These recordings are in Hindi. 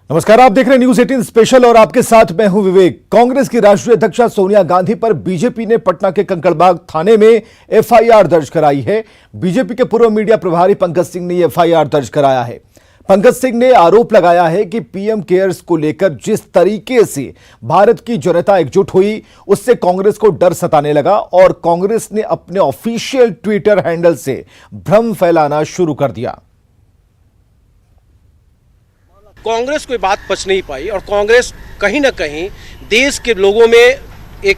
नमस्कार, आप देख रहे हैं न्यूज 18 स्पेशल और आपके साथ मैं हूं विवेक। कांग्रेस की राष्ट्रीय अध्यक्षा सोनिया गांधी पर बीजेपी ने पटना के कंकड़बाग थाने में एफआईआर दर्ज कराई है। बीजेपी के पूर्व मीडिया प्रभारी पंकज सिंह ने एफआईआर दर्ज कराया है। पंकज सिंह ने आरोप लगाया है कि पीएम केयर्स को लेकर जिस तरीके से भारत की जनता एकजुट हुई, उससे कांग्रेस को डर सताने लगा और कांग्रेस ने अपने ऑफिशियल ट्विटर हैंडल से भ्रम फैलाना शुरू कर दिया। कांग्रेस कोई बात पच नहीं पाई और कांग्रेस कहीं ना कहीं देश के लोगों में एक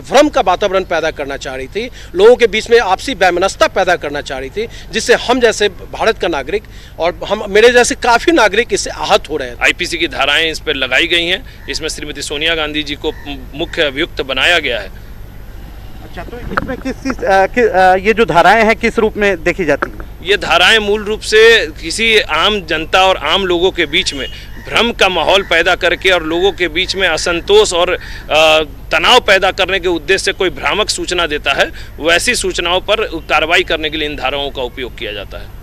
भ्रम का वातावरण पैदा करना चाह रही थी, लोगों के बीच में आपसी वैमनस्यता पैदा करना चाह रही थी, जिससे हम जैसे भारत का नागरिक और मेरे जैसे काफ़ी नागरिक इससे आहत हो रहे हैं। आईपीसी की धाराएं इस पर लगाई गई हैं, इसमें श्रीमती सोनिया गांधी जी को मुख्य अभियुक्त बनाया गया है। अच्छा, तो इसमें ये जो धाराएं हैं किस रूप में देखी जाती हैं? ये धाराएं मूल रूप से किसी आम जनता और आम लोगों के बीच में भ्रम का माहौल पैदा करके और लोगों के बीच में असंतोष और तनाव पैदा करने के उद्देश्य से कोई भ्रामक सूचना देता है, वैसी सूचनाओं पर कार्रवाई करने के लिए इन धाराओं का उपयोग किया जाता है।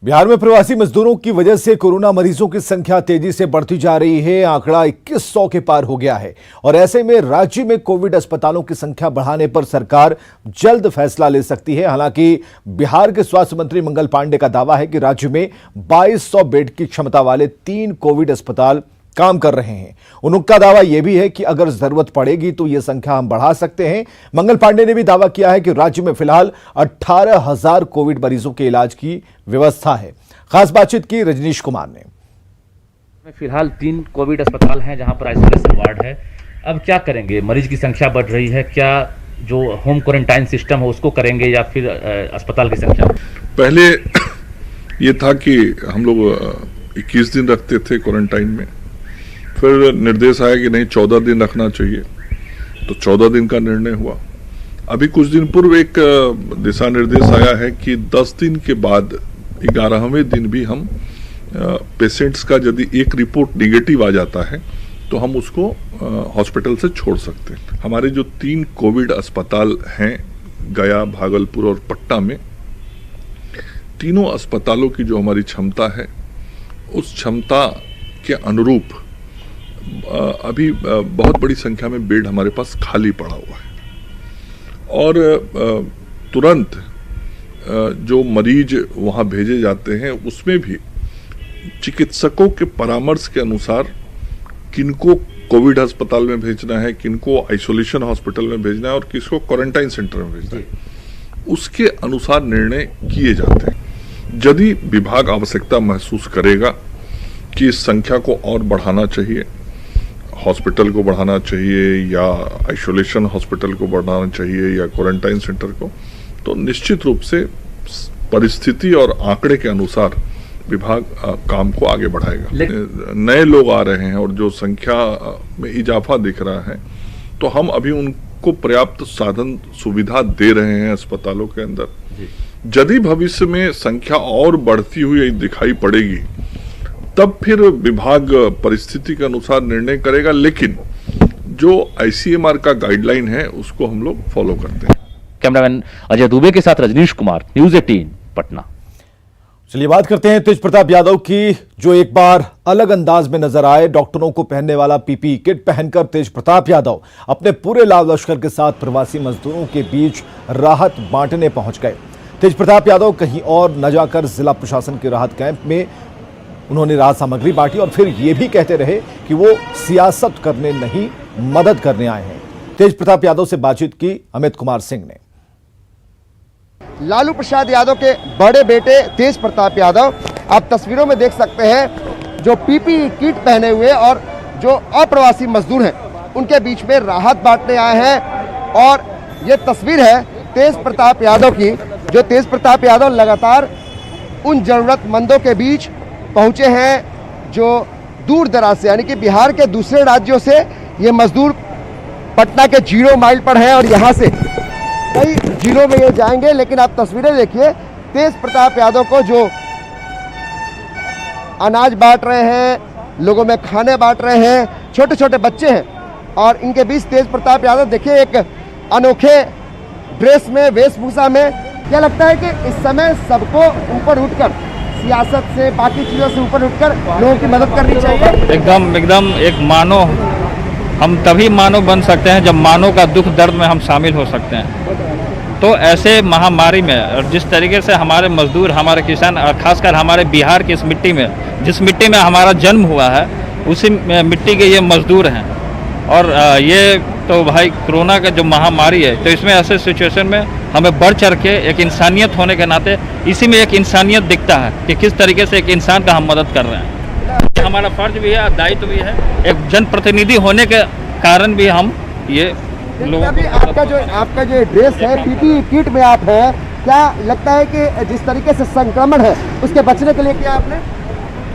बिहार में प्रवासी मजदूरों की वजह से कोरोना मरीजों की संख्या तेजी से बढ़ती जा रही है। आंकड़ा 2100 के पार हो गया है और ऐसे में राज्य में कोविड अस्पतालों की संख्या बढ़ाने पर सरकार जल्द फैसला ले सकती है। हालांकि बिहार के स्वास्थ्य मंत्री मंगल पांडे का दावा है कि राज्य में 2200 बेड की क्षमता वाले 3 कोविड अस्पताल काम कर रहे हैं। उनका दावा यह भी है कि अगर जरूरत पड़ेगी तो यह संख्या हम बढ़ा सकते हैं। मंगल पांडे ने भी दावा किया है कि राज्य में फिलहाल 18,000 कोविड मरीजों के इलाज की व्यवस्था है। खास बातचीत की रजनीश कुमार ने। फिलहाल 3 कोविड अस्पताल हैं जहां पर आइसोलेशन वार्ड है। अब क्या करेंगे? मरीज की संख्या बढ़ रही है, क्या जो होम क्वारंटाइन सिस्टम है उसको करेंगे या फिर अस्पताल की संख्या? पहले ये था कि हम लोग 21 दिन रखते थे क्वारंटाइन में, फिर निर्देश आया कि नहीं 14 दिन रखना चाहिए, तो 14 दिन का निर्णय हुआ। अभी कुछ दिन पूर्व एक दिशा निर्देश आया है कि 10 दिन के बाद 11वें दिन भी हम पेशेंट्स का यदि एक रिपोर्ट निगेटिव आ जाता है तो हम उसको हॉस्पिटल से छोड़ सकते हैं। हमारे जो 3 कोविड अस्पताल हैं गया, भागलपुर और पटना में, तीनों अस्पतालों की जो हमारी क्षमता है उस क्षमता के अनुरूप अभी बहुत बड़ी संख्या में बेड हमारे पास खाली पड़ा हुआ है और तुरंत जो मरीज वहाँ भेजे जाते हैं उसमें भी चिकित्सकों के परामर्श के अनुसार किनको कोविड अस्पताल में भेजना है, किनको आइसोलेशन हॉस्पिटल में भेजना है और किसको क्वारंटाइन सेंटर में भेजना है, उसके अनुसार निर्णय किए जाते हैं। यदि विभाग आवश्यकता महसूस करेगा कि इस संख्या को और बढ़ाना चाहिए, हॉस्पिटल को बढ़ाना चाहिए या आइसोलेशन हॉस्पिटल को बढ़ाना चाहिए या क्वारंटाइन सेंटर को, तो निश्चित रूप से परिस्थिति और आंकड़े के अनुसार विभाग काम को आगे बढ़ाएगा। नए लोग आ रहे हैं और जो संख्या में इजाफा दिख रहा है, तो हम अभी उनको पर्याप्त साधन सुविधा दे रहे हैं अस्पतालों के अंदर। यदि भविष्य में संख्या और बढ़ती हुई दिखाई पड़ेगी तब फिर विभाग परिस्थिति के अनुसार निर्णय करेगा, लेकिन जो आईसीएमआर का गाइडलाइन है उसको हम लोग फॉलो करते हैं। कैमरामैन अजय दुबे के साथ रजनीश कुमार, न्यूज 18 पटना। चलिए बात करते हैं तेज प्रताप यादव की, जो एक बार अलग अंदाज में नजर आए। डॉक्टरों को पहनने वाला पीपीई किट पहनकर तेज प्रताप यादव अपने पूरे लाल लश्कर के साथ प्रवासी मजदूरों के बीच राहत बांटने पहुंच गए। तेज प्रताप यादव कहीं और न जाकर जिला प्रशासन के राहत कैंप में उन्होंने राहत सामग्री बांटी और फिर ये भी कहते रहे कि वो सियासत करने नहीं, मदद करने आए हैं। तेज प्रताप यादव से बातचीत की अमित कुमार सिंह ने। लालू प्रसाद यादव के बड़े बेटे तेज प्रताप यादव आप तस्वीरों में देख सकते हैं, जो पीपीई किट पहने हुए और जो अप्रवासी मजदूर हैं उनके बीच में राहत बांटने आए हैं। और ये तस्वीर है तेज प्रताप यादव की, जो तेज प्रताप यादव लगातार उन जरूरतमंदों के बीच पहुंचे हैं जो दूर दराज से, यानी कि बिहार के दूसरे राज्यों से ये मजदूर पटना के 0 माइल पर हैं और यहाँ से कई जिलों में ये जाएंगे। लेकिन आप तस्वीरें देखिए, तेज प्रताप यादव को जो अनाज बांट रहे हैं, लोगों में खाने बांट रहे हैं, छोटे छोटे बच्चे हैं और इनके बीच तेज प्रताप यादव देखिए एक अनोखे ड्रेस में, वेशभूषा में। क्या लगता है कि इस समय सबको ऊपर उठकर सियासत से, बाकी चीज़ों से ऊपर उठकर लोगों की मदद करनी चाहिए? एकदम एक मानव, हम तभी मानव बन सकते हैं जब मानव का दुख दर्द में हम शामिल हो सकते हैं। तो ऐसे महामारी में और जिस तरीके से हमारे मजदूर, हमारे किसान और खासकर हमारे बिहार की इस मिट्टी में, जिस मिट्टी में हमारा जन्म हुआ है, उसी मिट्टी के ये मजदूर हैं। और ये तो भाई कोरोना का जो महामारी है, तो इसमें ऐसे सिचुएशन में हमें बढ़ चढ़ के एक इंसानियत होने के नाते इसी में एक इंसानियत दिखता है कि किस तरीके से एक इंसान का हम मदद कर रहे हैं। ये हमारा फर्ज भी है, दायित्व भी है, एक जनप्रतिनिधि होने के कारण भी हम ये लोगों को। आपका जो ड्रेस है, पीपीई किट में आप हैं, क्या लगता है कि जिस तरीके से संक्रमण है उसके बचने के लिए क्या आपने?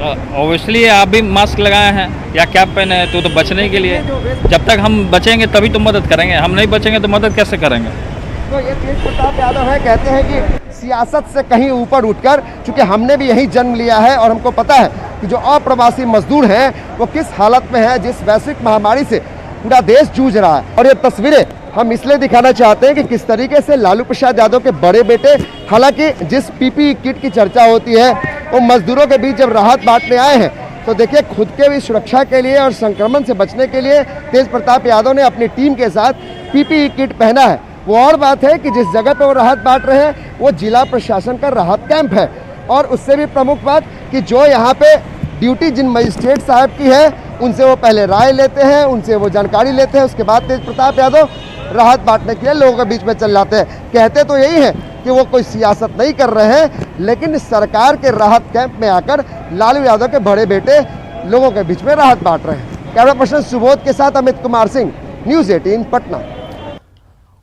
ऑब्वियसली आप भी मास्क लगाए हैं या कैप पहने हैं तो बचने के लिए। जब तक हम बचेंगे तभी तो मदद करेंगे, हम नहीं बचेंगे तो मदद कैसे करेंगे? तो ये तेज प्रताप यादव है, कहते हैं कि सियासत से कहीं ऊपर उठकर, चूंकि हमने भी यही जन्म लिया है और हमको पता है कि जो अप्रवासी मजदूर हैं वो किस हालत में है, जिस वैश्विक महामारी से पूरा देश जूझ रहा है। और ये तस्वीरें हम इसलिए दिखाना चाहते हैं कि किस तरीके से लालू प्रसाद यादव के बड़े बेटे, हालांकि जिस पीपीई किट की चर्चा होती है वो मजदूरों के बीच जब राहत बांटने आए हैं, तो देखिए खुद के भी सुरक्षा के लिए और संक्रमण से बचने के लिए तेज प्रताप यादव ने अपनी टीम के साथ पीपीई किट पहना है। वो और बात है कि जिस जगह पे वो राहत बांट रहे हैं वो जिला प्रशासन का राहत कैंप है। और उससे भी प्रमुख बात कि जो यहाँ पे ड्यूटी जिन मजिस्ट्रेट साहब की है उनसे वो पहले राय लेते हैं, उनसे वो जानकारी लेते हैं, उसके बाद तेज प्रताप यादव राहत बांटने के लिए लोगों के बीच में चल जाते हैं। कहते तो यही है कि वो कोई सियासत नहीं कर रहे हैं, लेकिन सरकार के राहत कैंप में आकर लालू यादव के बड़े बेटे लोगों के बीच में राहत बांट रहे हैं। कैमरा पर्सन सुबोध के साथ अमित कुमार सिंह, न्यूज़ 18 पटना।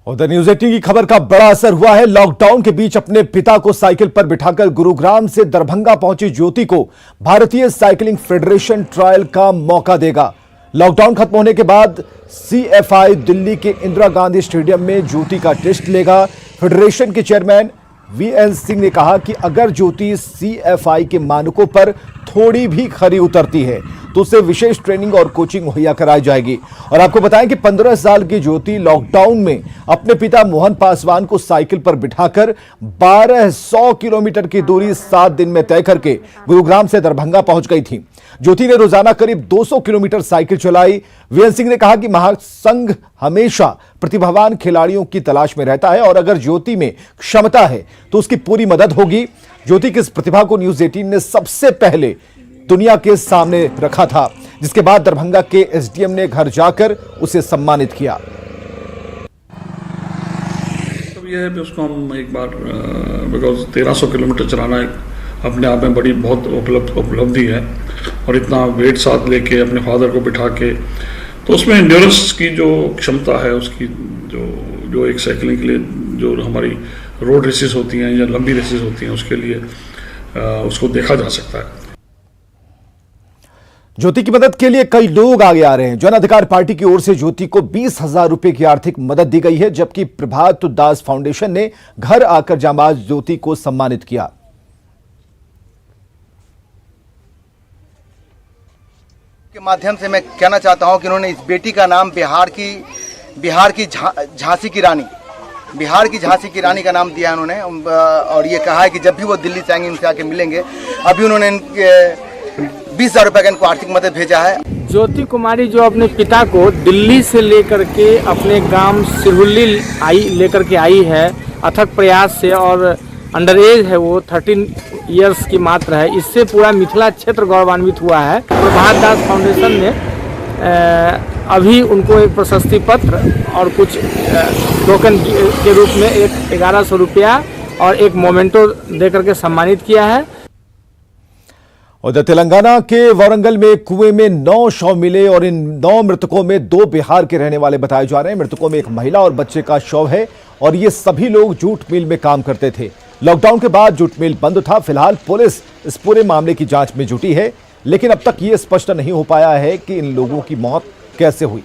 उधर न्यूज़ 18 की खबर का बड़ा असर हुआ है। लॉकडाउन के बीच अपने पिता को साइकिल पर बिठाकर गुरुग्राम से दरभंगा पहुंची ज्योति को भारतीय साइकिलिंग फेडरेशन ट्रायल का मौका देगा। लॉकडाउन खत्म होने के बाद CFI दिल्ली के इंदिरा गांधी स्टेडियम में ज्योति का टेस्ट लेगा। फेडरेशन के चेयरमैन VN सिंह ने कहा कि अगर ज्योति CFI के मानकों पर थोड़ी भी खरी उतरती है तो उसे विशेष ट्रेनिंग और कोचिंग मुहैया कराई जाएगी। और आपको बताएं कि 15 साल की ज्योति लॉकडाउन में अपने पिता मोहन पासवान को साइकिल पर बिठाकर 1200 किलोमीटर की दूरी 7 दिन में तय करके गुरुग्राम से दरभंगा पहुंच गई थी। ज्योति ने रोजाना करीब 200 किलोमीटर साइकिल चलाई। VN सिंह ने कहा कि महासंघ हमेशा प्रतिभावान खिलाड़ियों की तलाश में रहता है और अगर ज्योति में क्षमता है तो उसकी पूरी मदद होगी। ज्योति की इस प्रतिभा को न्यूज़ 18 ने सबसे पहले दुनिया के सामने रखा था, जिसके बाद दरभंगा के SDM ने घर जाकर उसे सम्मानित किया। तो ये है कि उसको हम एक बार बिकॉज 1300 किलोमीटर चलाना एक अपने आप में बड़ी बहुत उपलब्धि है और इतना वेट साथ लेके अपने फादर को बिठा के, तो उसमें एंड्योरेंस की जो क्षमता है उसकी जो एक साइकिलिंग के लिए जो हमारी रोड रेसेस होती हैं या लंबी रेसेस होती हैं उसके लिए उसको देखा जा सकता है। ज्योति की मदद के लिए कई लोग आगे आ रहे हैं। जन अधिकार पार्टी की ओर से ज्योति को 20,000 रुपए की आर्थिक मदद दी गई है, जबकि प्रभात दास फाउंडेशन ने घर आकर जांबाज ज्योति को सम्मानित किया। के माध्यम से मैं कहना चाहता हूं कि उन्होंने इस बेटी का नाम बिहार की झांसी की रानी का नाम दिया उन्होंने, और ये कहा है कि जब भी वो दिल्ली से आएंगे उनसे आके मिलेंगे। अभी उन्होंने 20,000 रुपये का इनको आर्थिक मदद भेजा है। ज्योति कुमारी जो अपने पिता को दिल्ली से लेकर के अपने गांव सिरहुल्ली लेकर के आई है अथक प्रयास से, और अंडर एज है वो, 13 इयर्स की मात्र है। इससे पूरा मिथिला क्षेत्र गौरवान्वित हुआ है। प्रभात दास फाउंडेशन ने अभी उनको एक प्रशस्ति पत्र और कुछ टोकन के रूप में एक 1100 रुपया और एक मोमेंटो देकर के सम्मानित किया है। उधर तेलंगाना के वारंगल में कुएं में 9 शव मिले और इन 9 मृतकों में 2 बिहार के रहने वाले बताए जा रहे हैं। मृतकों में एक महिला और बच्चे का शव है और ये सभी लोग जूट मिल में काम करते थे। लॉकडाउन के बाद जूट मिल बंद था। फिलहाल पुलिस इस पूरे मामले की जांच में जुटी है, लेकिन अब तक ये स्पष्ट नहीं हो पाया है कि इन लोगों की मौत कैसे हुई।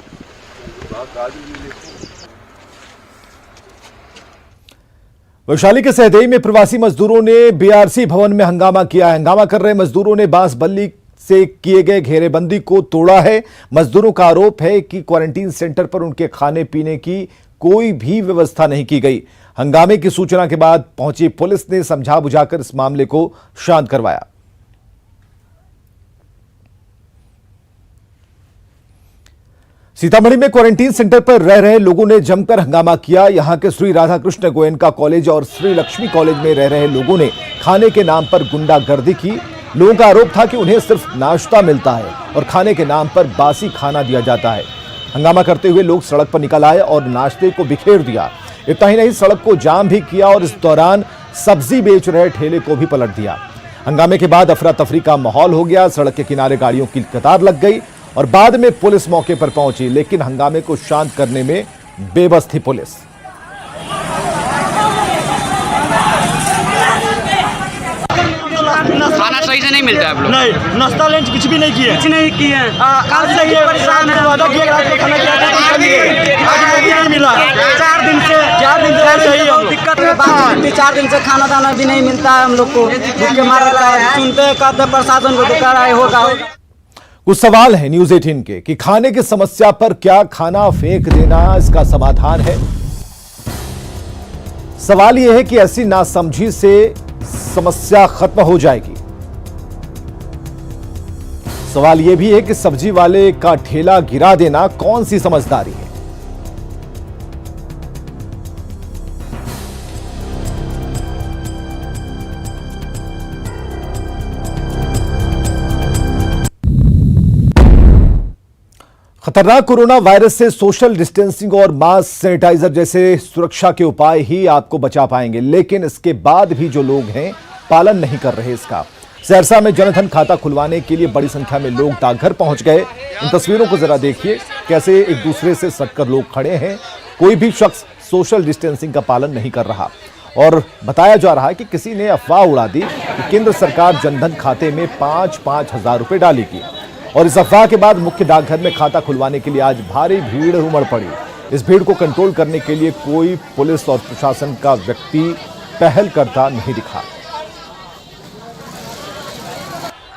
वैशाली के सहदेई में प्रवासी मजदूरों ने BRC भवन में हंगामा किया है। हंगामा कर रहे मजदूरों ने बांस बल्ली से किए गए घेरेबंदी को तोड़ा है। मजदूरों का आरोप है कि क्वारंटीन सेंटर पर उनके खाने पीने की कोई भी व्यवस्था नहीं की गई। हंगामे की सूचना के बाद पहुंची पुलिस ने समझा बुझाकर इस मामले को शांत करवाया। सीतामढ़ी में क्वारंटीन सेंटर पर रह रहे लोगों ने जमकर हंगामा किया। यहां के श्री राधाकृष्ण गोयनका कॉलेज और श्री लक्ष्मी कॉलेज में रह रहे लोगों ने खाने के नाम पर गुंडागर्दी की। लोगों का आरोप था कि उन्हें सिर्फ नाश्ता मिलता है और खाने के नाम पर बासी खाना दिया जाता है। हंगामा करते हुए लोग सड़क पर निकल आए और नाश्ते को बिखेर दिया। इतना ही नहीं, सड़क को जाम भी किया और इस दौरान सब्जी बेच रहे ठेले को भी पलट दिया। हंगामे के बाद अफरा तफरी का माहौल हो गया। सड़क के किनारे गाड़ियों की कतार लग गई और बाद में पुलिस मौके पर पहुंची, लेकिन हंगामे को शांत करने में बेबस थी पुलिस। खाना सही से नहीं मिलता है आप लोग? नहीं, नाश्ता लंच कुछ भी नहीं किए। कुछ नहीं किए। आज से ये परेशान है, वादा किया रात को खाना किया था, आज नहीं मिला। 4 दिन से बहुत दिक्कत है। 4 दिन से खाना दाना भी नहीं मिलता है हम लोग को। भूखे मार रहा है। सुनते कहते प्रशासन को दुकान आए होगा। कुछ सवाल है न्यूज़ 18 के कि खाने की समस्या पर क्या खाना फेंक देना इसका समाधान है? सवाल यह है कि ऐसी नासमझी से समस्या खत्म हो जाएगी। सवाल यह भी है कि सब्जी वाले का ठेला गिरा देना कौन सी समझदारी है? खतरनाक कोरोना वायरस से सोशल डिस्टेंसिंग और मास्क सैनिटाइजर जैसे सुरक्षा के उपाय ही आपको बचा पाएंगे, लेकिन इसके बाद भी जो लोग हैं पालन नहीं कर रहे इसका। सहरसा में जनधन खाता खुलवाने के लिए बड़ी संख्या में लोग डाकघर पहुंच गए। इन तस्वीरों को जरा देखिए, कैसे एक दूसरे से सटकर लोग खड़े हैं। कोई भी शख्स सोशल डिस्टेंसिंग का पालन नहीं कर रहा और बताया जा रहा है कि किसी ने अफवाह उड़ा दी कि केंद्र सरकार जनधन खाते में 5-5 हजार रुपए डालेगी और इस अफवाह के बाद मुख्य डाकघर में खाता खुलवाने के लिए आज भारी भीड़ उमड़ पड़ी। इस भीड़ को कंट्रोल करने के लिए कोई पुलिस और प्रशासन का व्यक्ति पहल करता नहीं दिखा।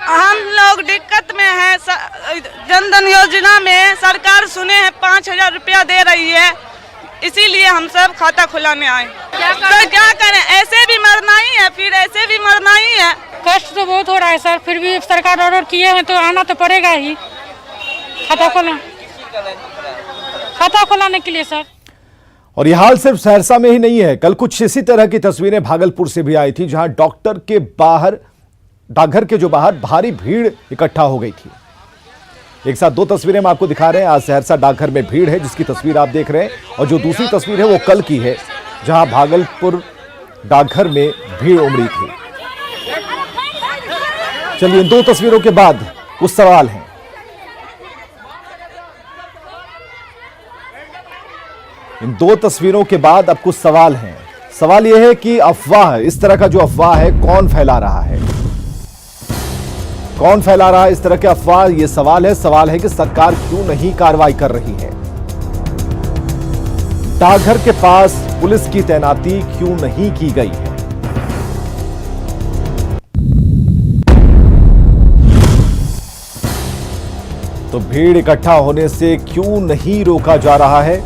हम लोग दिक्कत में हैं। जनधन योजना में सरकार सुने हैं 5,000 रुपया दे रही है, इसीलिए हम सब खाता खुलाने आए। तो क्या करें, ऐसे भी मरना ही है, फिर ऐसे भी मरना ही है। कष्ट तो बहुत हो रहा है सर, फिर भी सरकार ऑर्डर किए हैं तो आना तो पड़ेगा ही खाता खुलाने के लिए सर। और यह हाल सिर्फ सहरसा में ही नहीं है। कल कुछ इसी तरह की तस्वीरें भागलपुर से भी आई थी, जहां डाकघर के जो बाहर भारी भीड़ इकट्ठा हो गई थी। एक साथ 2 तस्वीरें हम आपको दिखा रहे हैं। आज सहरसा डाकघर में भीड़ है, जिसकी तस्वीर आप देख रहे हैं, और जो दूसरी तस्वीर है वो कल की है, जहां भागलपुर डाकघर में भीड़ उमड़ी थी। चलिए, इन 2 तस्वीरों के बाद कुछ सवाल हैं। इन 2 तस्वीरों के बाद अब कुछ सवाल हैं। सवाल यह है कि अफवाह, इस तरह का जो अफवाह है, कौन फैला रहा है? कौन फैला रहा है इस तरह के अफवाह? यह सवाल है कि सरकार क्यों नहीं कार्रवाई कर रही है? डाकघर के पास पुलिस की तैनाती क्यों नहीं की गई है? तो भीड़ इकट्ठा होने से क्यों नहीं रोका जा रहा है?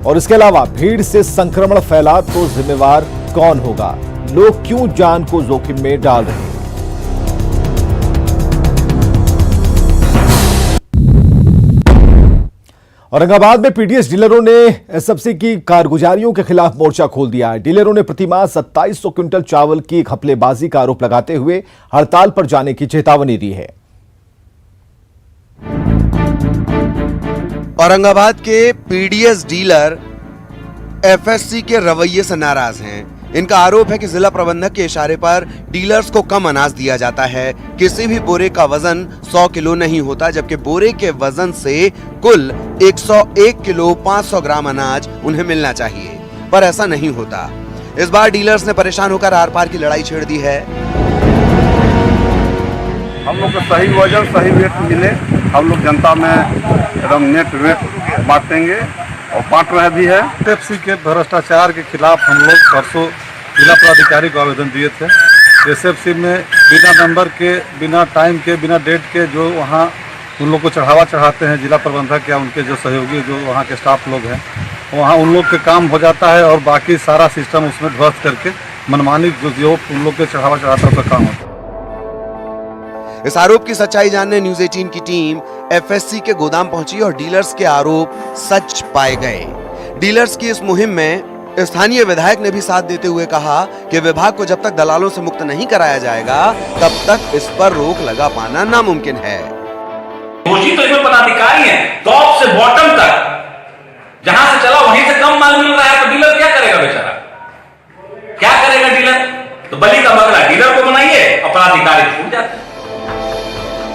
और इसके अलावा भीड़ से संक्रमण फैला तो जिम्मेवार कौन होगा? लोग क्यों जान को जोखिम में डाल रहे हैं? औरंगाबाद में पीडीएस डीलरों ने एसएफसी की कारगुजारियों के खिलाफ मोर्चा खोल दिया है। डीलरों ने प्रतिमाह 2700 क्विंटल चावल की घपलेबाजी का आरोप लगाते हुए हड़ताल पर जाने की चेतावनी दी है। औरंगाबाद के पीडीएस डीलर एफएससी के रवैये से नाराज हैं। इनका आरोप है कि जिला प्रबंधक के इशारे पर डीलर्स को कम अनाज दिया जाता है। किसी भी बोरे का वजन 100 किलो नहीं होता, जबकि बोरे के वजन से कुल 101 किलो 500 ग्राम अनाज उन्हें मिलना चाहिए, पर ऐसा नहीं होता। इस बार डीलर्स ने परेशान होकर आर पार की लड़ाई छेड़ दी है। हम लोग को सही वजन सही रेट मिले, हम लोग जनता में एकदम नेट रेट बांटेंगे और बांट रहे भी है। एफएससी के भ्रष्टाचार के खिलाफ हम लोग परसों जिला पदाधिकारी को आवेदन दिए थे। एसएफसी में बिना नंबर के, बिना टाइम के, बिना डेट के जो वहाँ उन लोग को चढ़ावा चढ़ाते हैं जिला प्रबंधक या उनके जो सहयोगी जो वहाँ के स्टाफ लोग हैं, वहाँ उन लोग के काम हो जाता है और बाकी सारा सिस्टम उसमें ध्वस्त करके मनमानी जो उन लोग के चढ़ावा चढ़ाता है उसका काम होता है। इस आरोप की सच्चाई जानने न्यूज़ 18 की टीम एफएससी के गोदाम पहुंची और डीलर्स के आरोप सच पाए गए। डीलर्स की इस मुहिम में स्थानीय विधायक ने भी साथ देते हुए कहा कि विभाग को जब तक दलालों से मुक्त नहीं कराया जाएगा तब तक इस पर रोक लगा पाना नामुमकिन है। दोषी तो इसमें पदाधिकारी हैं, टॉप से बॉटम तक, जहां से चला वहीं से कम माल मिल रहा है तो डीलर क्या करेगा बेचारा? क्या करेगा डीलर? तो बलि का बकरा डीलर को बनाइए, अपराधिकारी छूट जाते हैं।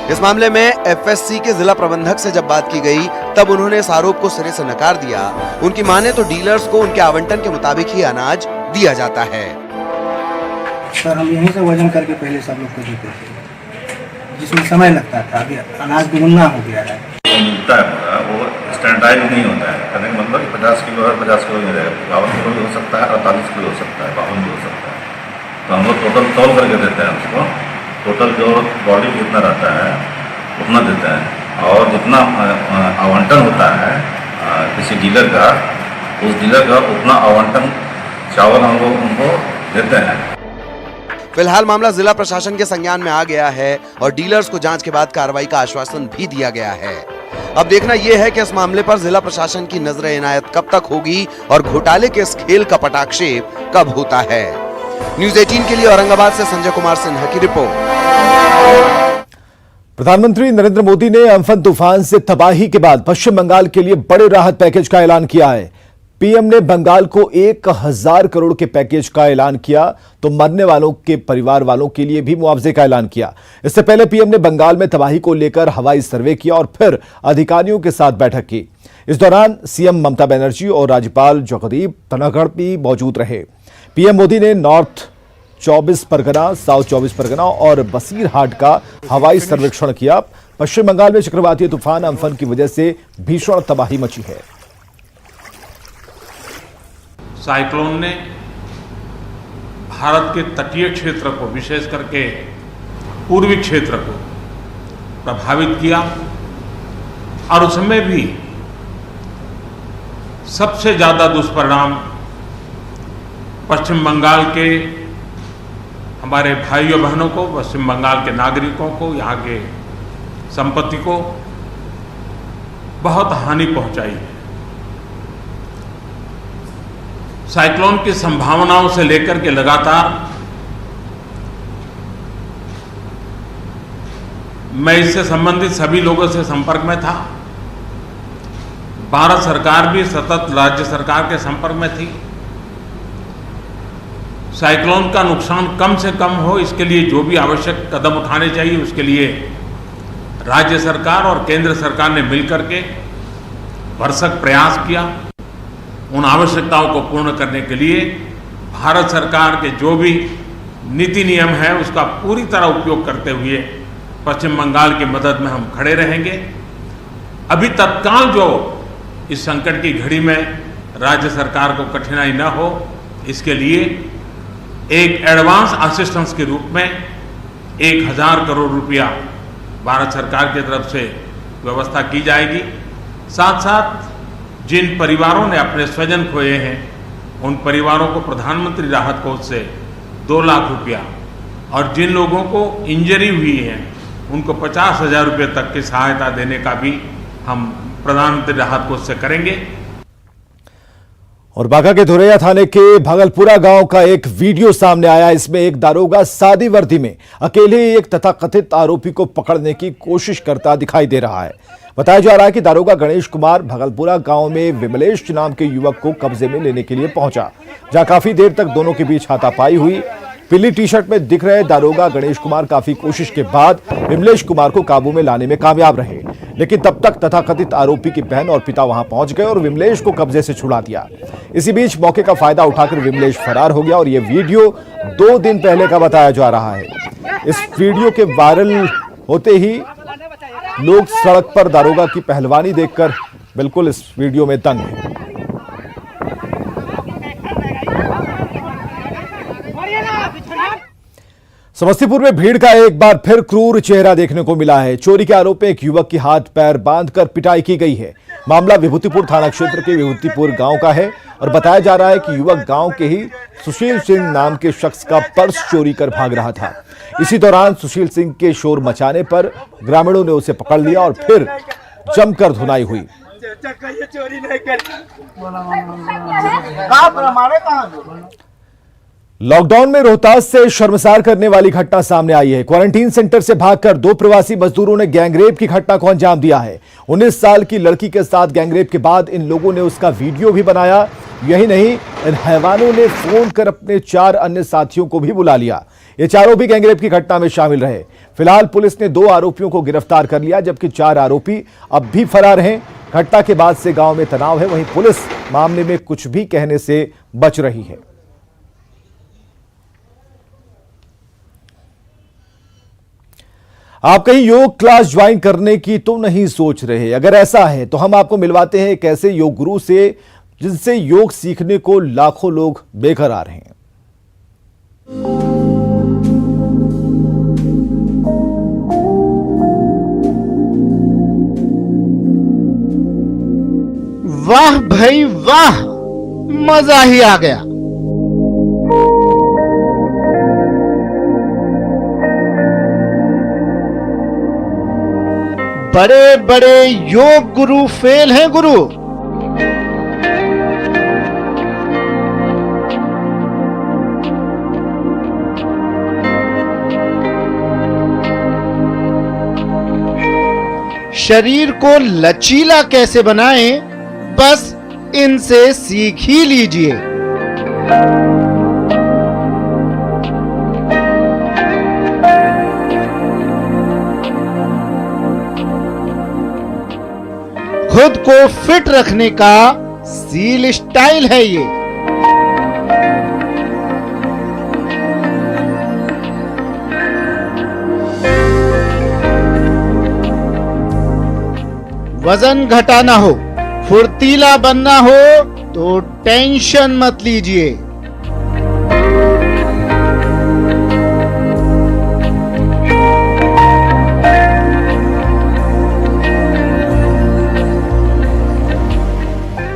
इस मामले में एफएससी के जिला प्रबंधक से जब बात की गई तब उन्होंने इस आरोप को सिरे से नकार दिया। उनकी माने तो डीलर्स को उनके आवंटन के मुताबिक ही अनाज दिया जाता है। सर हम यहीं से वजन करके पहले सब लोग को देते थे, जिसमें समय लगता था, अभी अनाज दुगुना हो गया है। मिलता है वो स्टैंडर्डाइज नहीं होता है, कहने का मतलब 50 किलो है, 50 किलो नहीं रहेगा, 52 किलो भी हो सकता है, 48 किलो हो सकता है, 52 भी हो सकता है। तो हम लोग टोटल तौल करके देते हैं उसको, टोटल जो बॉडी जितना रहता है उतना देते हैं, और जितना आवंटन होता है किसी डीलर का, उस डीलर का उतना आवंटन चावल हम लोग उनको देते हैं। फिलहाल मामला जिला प्रशासन के संज्ञान में आ गया है और डीलर्स को जांच के बाद कार्रवाई का आश्वासन भी दिया गया है। अब देखना यह है कि इस मामले पर जिला प्रशासन की नजर इनायत कब तक होगी और घोटाले के इस खेल का पटाक्षेप कब होता है। न्यूज़ 18 के लिए औरंगाबाद से संजय कुमार सिन्हा की रिपोर्ट। प्रधानमंत्री नरेंद्र मोदी ने अम्फन तूफान से तबाही के बाद पश्चिम बंगाल के लिए बड़े राहत पैकेज का ऐलान किया है। पीएम ने बंगाल को 1000 करोड़ के पैकेज का ऐलान किया तो मरने वालों के परिवार वालों के लिए भी मुआवजे का ऐलान किया। इससे पहले पीएम ने बंगाल में तबाही को लेकर हवाई सर्वे किया और फिर अधिकारियों के साथ बैठक की। इस दौरान सीएम ममता बनर्जी और राज्यपाल जगदीप धनखड़ भी मौजूद रहे। पीएम मोदी ने नॉर्थ 24 परगना, साउथ 24 परगना और बसीरहाट का हवाई सर्वेक्षण किया। पश्चिम बंगाल में चक्रवातीय तूफान अम्फन की वजह से भीषण तबाही मची है। साइक्लोन ने भारत के तटीय क्षेत्र को, विशेष करके पूर्वी क्षेत्र को प्रभावित किया और उसमें भी सबसे ज्यादा दुष्परिणाम पश्चिम बंगाल के हमारे भाइयों बहनों को, पश्चिम बंगाल के नागरिकों को, यहाँ के संपत्ति को बहुत हानि पहुंचाई है। साइक्लोन की संभावनाओं से लेकर के लगातार मैं इससे संबंधित सभी लोगों से संपर्क में था। भारत सरकार भी सतत राज्य सरकार के संपर्क में थी। साइक्लोन का नुकसान कम से कम हो, इसके लिए जो भी आवश्यक कदम उठाने चाहिए उसके लिए राज्य सरकार और केंद्र सरकार ने मिलकर के भरसक प्रयास किया। उन आवश्यकताओं को पूर्ण करने के लिए भारत सरकार के जो भी नीति नियम है उसका पूरी तरह उपयोग करते हुए पश्चिम बंगाल की मदद में हम खड़े रहेंगे। अभी तत्काल जो इस संकट की घड़ी में राज्य सरकार को कठिनाई न हो, इसके लिए एक एडवांस असिस्टेंस के रूप में 1000 करोड़ रुपया भारत सरकार की तरफ से व्यवस्था की जाएगी। साथ साथ जिन परिवारों ने अपने स्वजन खोए हैं उन परिवारों को प्रधानमंत्री राहत कोष से 2 लाख रुपया और जिन लोगों को इंजरी हुई है उनको 50,000 रुपये तक की सहायता देने का भी हम प्रधानमंत्री राहत कोष से करेंगे। और बांका के धुरैया थाने के भागलपुरा गांव का एक वीडियो सामने आया। इसमें एक दारोगा सादी वर्दी में अकेले एक तथाकथित आरोपी को पकड़ने की कोशिश करता दिखाई दे रहा है। बताया जा रहा है कि दारोगा गणेश कुमार भागलपुरा गांव में विमलेश नाम के युवक को कब्जे में लेने के लिए पहुंचा, जहां काफी देर तक दोनों के बीच हाथापाई हुई। पीली टी शर्ट में दिख रहे दारोगा गणेश कुमार काफी कोशिश के बाद विमलेश कुमार को काबू में लाने में कामयाब रहे, लेकिन तब तक तथाकथित आरोपी की बहन और पिता वहां पहुंच गए और विमलेश को कब्जे से छुड़ा दिया। इसी बीच मौके का फायदा उठाकर विमलेश फरार हो गया और यह वीडियो 2 दिन पहले का बताया जा रहा है। इस वीडियो के वायरल होते ही लोग सड़क पर दारोगा की पहलवानी देखकर बिल्कुल इस वीडियो में दंग हैं। समस्तीपुर में भीड़ का एक बार फिर क्रूर चेहरा देखने को मिला है। चोरी के आरोप में एक युवक की हाथ पैर बांधकर पिटाई की गई है। मामला विभूतिपुर थाना क्षेत्र के विभूतिपुर गांव का है और बताया जा रहा है कि युवक गांव के ही सुशील सिंह नाम के शख्स का पर्स चोरी कर भाग रहा था। इसी दौरान सुशील सिंह के शोर मचाने पर ग्रामीणों ने उसे पकड़ लिया और फिर जमकर धुनाई हुई। चोरी नहीं कर लॉकडाउन में रोहतास से शर्मसार करने वाली घटना सामने आई है। क्वारंटीन सेंटर से भागकर 2 प्रवासी मजदूरों ने गैंगरेप की घटना को अंजाम दिया है। 19 साल की लड़की के साथ गैंगरेप के बाद इन लोगों ने उसका वीडियो भी बनाया। यही नहीं, इन हैवानों ने फोन कर अपने 4 अन्य साथियों को भी बुला लिया। ये चारों भी गैंगरेप की घटना में शामिल रहे। फिलहाल पुलिस ने 2 आरोपियों को गिरफ्तार कर लिया, जबकि 4 आरोपी अब भी फरार हैं। घटना के बाद से गांव में तनाव है। वहीं पुलिस मामले में कुछ भी कहने से बच रही है। आप कहीं योग क्लास ज्वाइन करने की तो नहीं सोच रहे? अगर ऐसा है तो हम आपको मिलवाते हैं एक ऐसे योग गुरु से जिनसे योग सीखने को लाखों लोग बेकरार हैं। वाह भाई वाह, मजा ही आ गया। बड़े बड़े योग गुरु फेल हैं गुरु। शरीर को लचीला कैसे बनाएं, बस इनसे सीख ही लीजिए। खुद को फिट रखने का सील स्टाइल है ये। वजन घटाना हो, फुर्तीला बनना हो तो टेंशन मत लीजिए।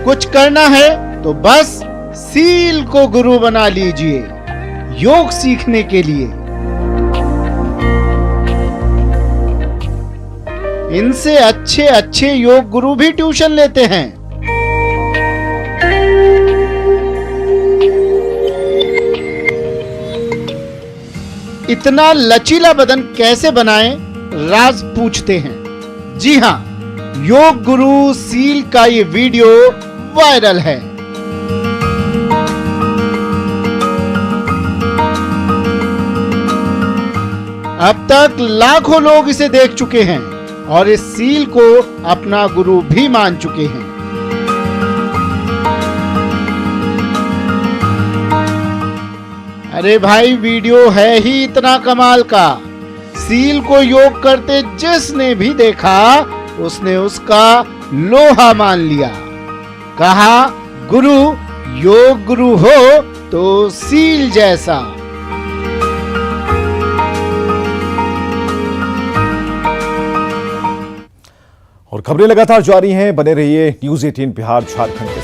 कुछ करना है तो बस सील को गुरु बना लीजिए योग सीखने के लिए। इनसे अच्छे अच्छे योग गुरु भी ट्यूशन लेते हैं। इतना लचीला बदन कैसे बनाएं, राज पूछते हैं। जी हां, योग गुरु सील का ये वीडियो वायरल है। अब तक लाखों लोग इसे देख चुके हैं और इस सील को अपना गुरु भी मान चुके हैं। अरे भाई, वीडियो है ही इतना कमाल का। सील को योग करते जिसने भी देखा उसने उसका लोहा मान लिया। कहा गुरु योग गुरु हो तो सील जैसा। और खबरें लगातार जारी हैं, बने रहिए न्यूज़ 18 बिहार झारखंड।